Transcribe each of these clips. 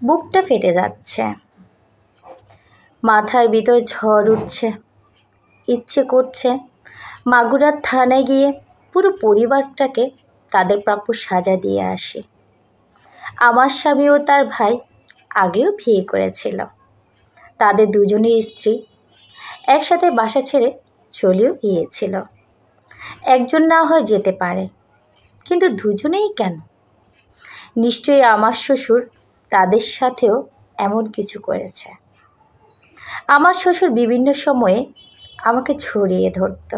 বুকটা ফেটে যাচ্ছে, মাথার ভিতর ঝড় উঠছে। ইচ্ছে করছে মাগুরার থানায় গিয়ে পুরো পরিবারটাকে তাদের প্রাপ্য সাজা দিয়ে আসি। আমার স্বামী ও তার ভাই আগেও বিয়ে করেছিল। তাদের দুজনের স্ত্রী একসাথে বাসা ছেড়ে চলেও গিয়েছিল। একজন না হয় যেতে পারে, কিন্তু দুজনেই কেন? নিশ্চয়ই আমার শ্বশুর তাদের সাথেও এমন কিছু করেছে। আমার শ্বশুর বিভিন্ন সময়ে আমাকে ছড়িয়ে ধরত।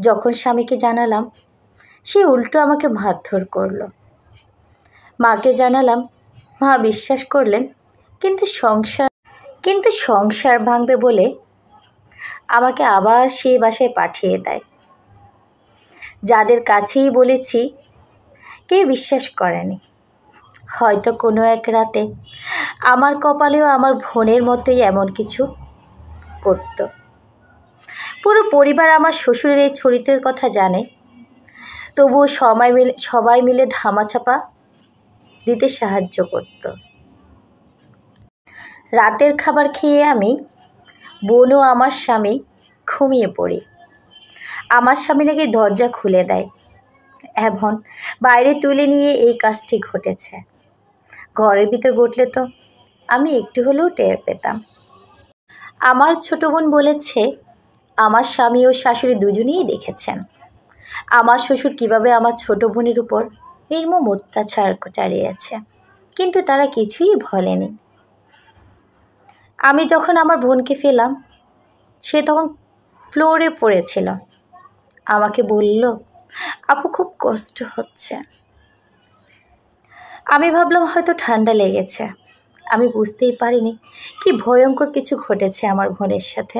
যখন স্বামীকে জানালাম, সে উল্টো আমাকে মারধর করলো। মাকে জানালাম, মা বিশ্বাস করলেন, কিন্তু সংসার ভাঙবে বলে আমাকে আবার সেই বাসায় পাঠিয়ে দেয়। যাদের কাছেই বলেছি, কেউ বিশ্বাস করেনি। হয়তো কোনো এক রাতে আমার কপালেও আমার বোনের মতোই এমন কিছু করত। পুরো পরিবার আমার শ্বশুরের এই চরিত্রের কথা জানে, তবুও সবাই মিলে ধামাচাপা দিতে সাহায্য করত। রাতের খাবার খেয়ে আমি, বোন ও আমার স্বামী ঘুমিয়ে পড়ি। আমার স্বামী নাকি দরজা খুলে দেয় এবং বাইরে তুলে নিয়ে এই কাজটি ঘটেছে। ঘরের ভিতর ঘটলে তো আমি একটু হলেও টের পেতাম। আমার ছোট বোন বলেছে, আমার স্বামী ও শাশুড়ি দুজনেই দেখেছেন আমার শ্বশুর কিভাবে আমার ছোট বোনের উপর নির্মম অত্যাচার চালিয়েছে, কিন্তু তারা কিছুই বলেনি। আমি যখন আমার বোনকে ফেলাম, সে তখন ফ্লোরে পড়েছিল। আমাকে বলল, আপু খুব কষ্ট হচ্ছে। আমি ভাবলাম হয়তো ঠান্ডা লেগেছে। আমি বুঝতেই পারিনি কি ভয়ঙ্কর কিছু ঘটেছে আমার বোনের সাথে।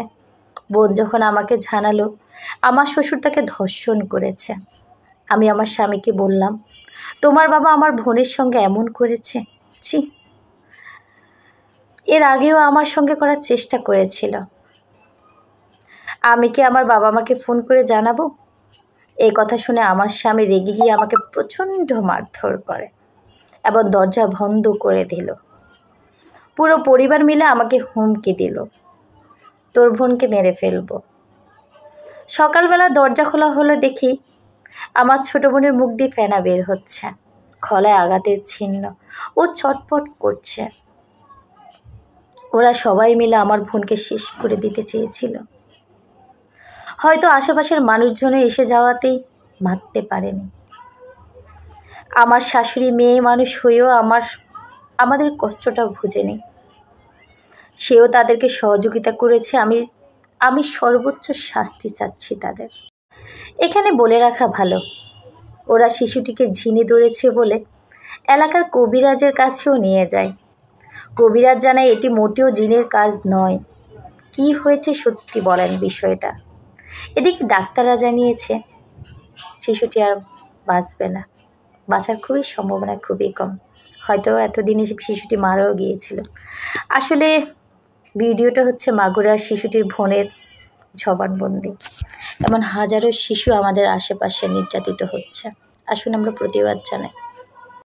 বোন যখন আমাকে জানালো আমার শ্বশুর তাকে ধর্ষণ করেছে, আমি আমার স্বামীকে বললাম, তোমার বাবা আমার বোনের সঙ্গে এমন করেছে? ছি, এর আগেও আমার সঙ্গে করার চেষ্টা করেছিল। আমি কি আমার বাবা মাকে ফোন করে জানাবো? এই কথা শুনে আমার স্বামী রেগে গিয়ে আমাকে প্রচণ্ড মারধর করে এবং দরজা বন্ধ করে দিল। পুরো পরিবার মিলে আমাকে হুমকি দিল, তোর বোনকে মেরে ফেলবো। সকালবেলা দরজা খোলা হলে দেখি আমার ছোট বোনের মুখ দিয়ে ফেনা বের হচ্ছে, গলায় আঘাতের চিহ্ন। ও ছটফট করছে। ওরা সবাই মিলে আমার বোনকে শেষ করে দিতে চেয়েছিল। হয়তো আশেপাশের মানুষজনে এসে যাওয়াতেই মারতে পারেনি। আমার শাশুড়ি মেয়ে মানুষ হয়েও আমাদের কষ্টটা বুঝেনি। সেও তাদেরকে সহযোগিতা করেছে। আমি সর্বোচ্চ শাস্তি চাচ্ছি তাদের। এখানে বলে রাখা ভালো, ওরা শিশুটিকে ঝিনে ধরেছে বলে এলাকার কবিরাজের কাছেও নিয়ে যায়। কবিরাজ জানায় এটি মোটেও জিনের কাজ নয়। কি হয়েছে সত্যি বলেন বিষয়টা। এদিকে ডাক্তাররা জানিয়েছে শিশুটি আর বাঁচবে না, বাঁচার খুবই সম্ভাবনা খুবই কম। হয়তো এতদিনে শিশুটি মারাও গিয়েছিল। আসলে ভিডিওটা হচ্ছে মাগুরার শিশুটির বোনের জবানবন্দি। এমন হাজারো শিশু আমাদের আশেপাশে নির্যাতিত হচ্ছে। আসুন আমরা প্রতিবাদ জানাই।